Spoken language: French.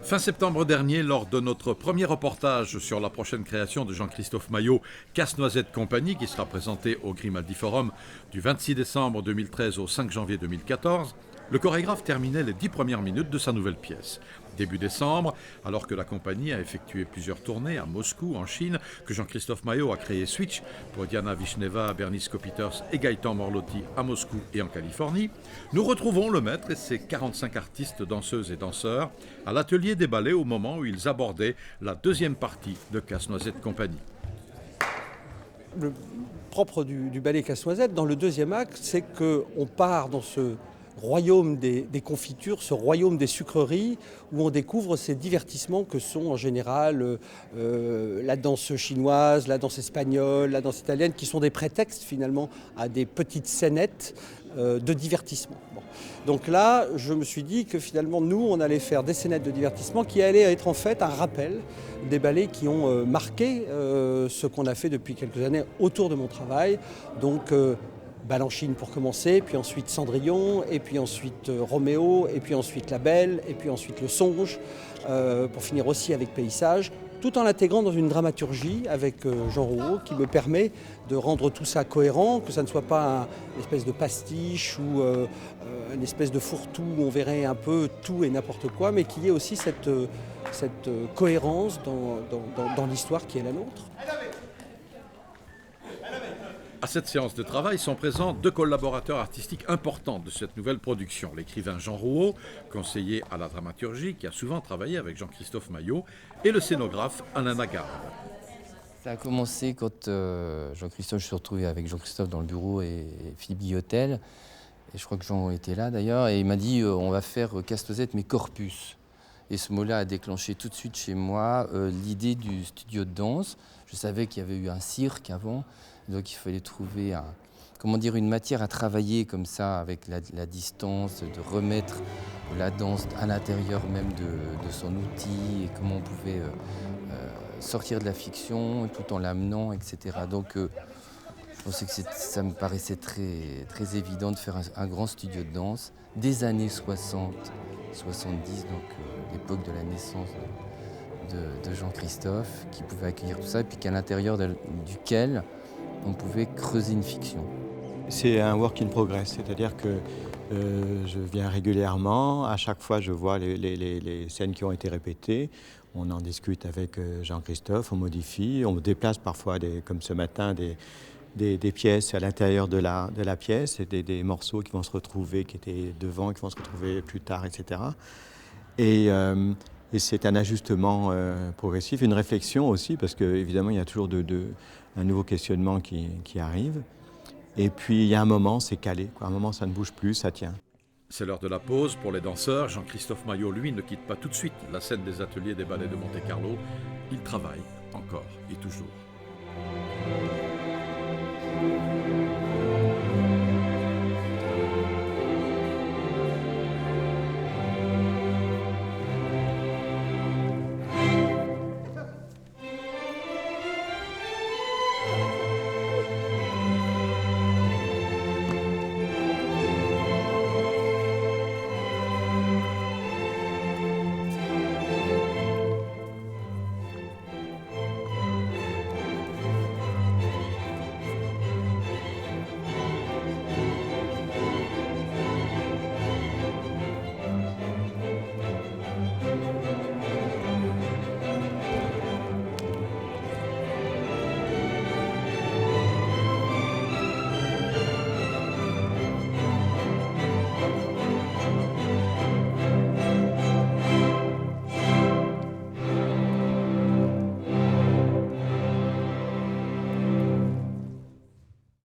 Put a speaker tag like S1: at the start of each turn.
S1: Fin septembre dernier, lors de notre premier reportage sur la prochaine création de Jean-Christophe Maillot, Casse-Noisette Compagnie, qui sera présentée au Grimaldi Forum du 26 décembre 2013 au 5 janvier 2014, le chorégraphe terminait les 10 premières minutes de sa nouvelle pièce. Début décembre, alors que la compagnie a effectué plusieurs tournées à Moscou, en Chine, que Jean-Christophe Maillot a créé Switch pour Diana Vishneva, Bernice Kopiters et Gaëtan Morlotti à Moscou et en Californie, nous retrouvons le maître et ses 45 artistes, danseuses et danseurs à l'atelier des ballets au moment où ils abordaient la deuxième partie de Casse-Noisette Compagnie.
S2: Le propre du ballet Casse-Noisette, dans le deuxième acte, c'est qu'on part dans ce royaume des confitures, ce royaume des sucreries, où on découvre ces divertissements que sont en général la danse chinoise, la danse espagnole, la danse italienne, qui sont des prétextes finalement à des petites scénettes de divertissement. Bon. Donc là, je me suis dit que finalement, nous, on allait faire des scénettes de divertissement qui allaient être en fait un rappel des ballets qui ont marqué ce qu'on a fait depuis quelques années autour de mon travail. Donc, Balanchine pour commencer, puis ensuite Cendrillon, et puis ensuite Roméo, et puis ensuite La Belle, et puis ensuite Le Songe, pour finir aussi avec Paysage, tout en l'intégrant dans une dramaturgie avec Jean Rouault qui me permet de rendre tout ça cohérent, que ça ne soit pas une espèce de pastiche ou une espèce de fourre-tout où on verrait un peu tout et n'importe quoi, mais qu'il y ait aussi cette cohérence dans l'histoire qui est la nôtre.
S1: À cette séance de travail sont présents deux collaborateurs artistiques importants de cette nouvelle production. L'écrivain Jean Rouault, conseiller à la dramaturgie, qui a souvent travaillé avec Jean-Christophe Maillot, et le scénographe Alain Nagarde.
S3: Ça a commencé quand Jean-Christophe, je suis retrouvé avec Jean-Christophe dans le bureau et Philippe Guillotel. Et je crois que Jean était là d'ailleurs. Et il m'a dit on va faire Casse-Noisette mais corpus. Et ce mot-là a déclenché tout de suite chez moi l'idée du studio de danse. Je savais qu'il y avait eu un cirque avant. Donc il fallait trouver une matière à travailler comme ça, avec la distance, de remettre la danse à l'intérieur même de son outil, et comment on pouvait sortir de la fiction tout en l'amenant, etc. Donc je pensais que ça me paraissait très, très évident de faire un grand studio de danse des années 60, 70, donc l'époque de la naissance de Jean-Christophe, qui pouvait accueillir tout ça, et puis qu'à l'intérieur duquel on pouvait creuser une fiction.
S4: C'est un work in progress, c'est-à-dire que je viens régulièrement, à chaque fois je vois les scènes qui ont été répétées, on en discute avec Jean-Christophe, on modifie, on déplace parfois, comme ce matin, des pièces à l'intérieur de la pièce, et des morceaux qui vont se retrouver, qui étaient devant, qui vont se retrouver plus tard, etc. Et c'est un ajustement progressif, une réflexion aussi, parce qu'évidemment il y a toujours un nouveau questionnement qui arrive. Et puis il y a un moment, c'est calé, quoi. Un moment, ça ne bouge plus, ça tient.
S1: C'est l'heure de la pause pour les danseurs. Jean-Christophe Maillot, lui, ne quitte pas tout de suite la scène des ateliers des ballets de Monte-Carlo. Il travaille encore et toujours.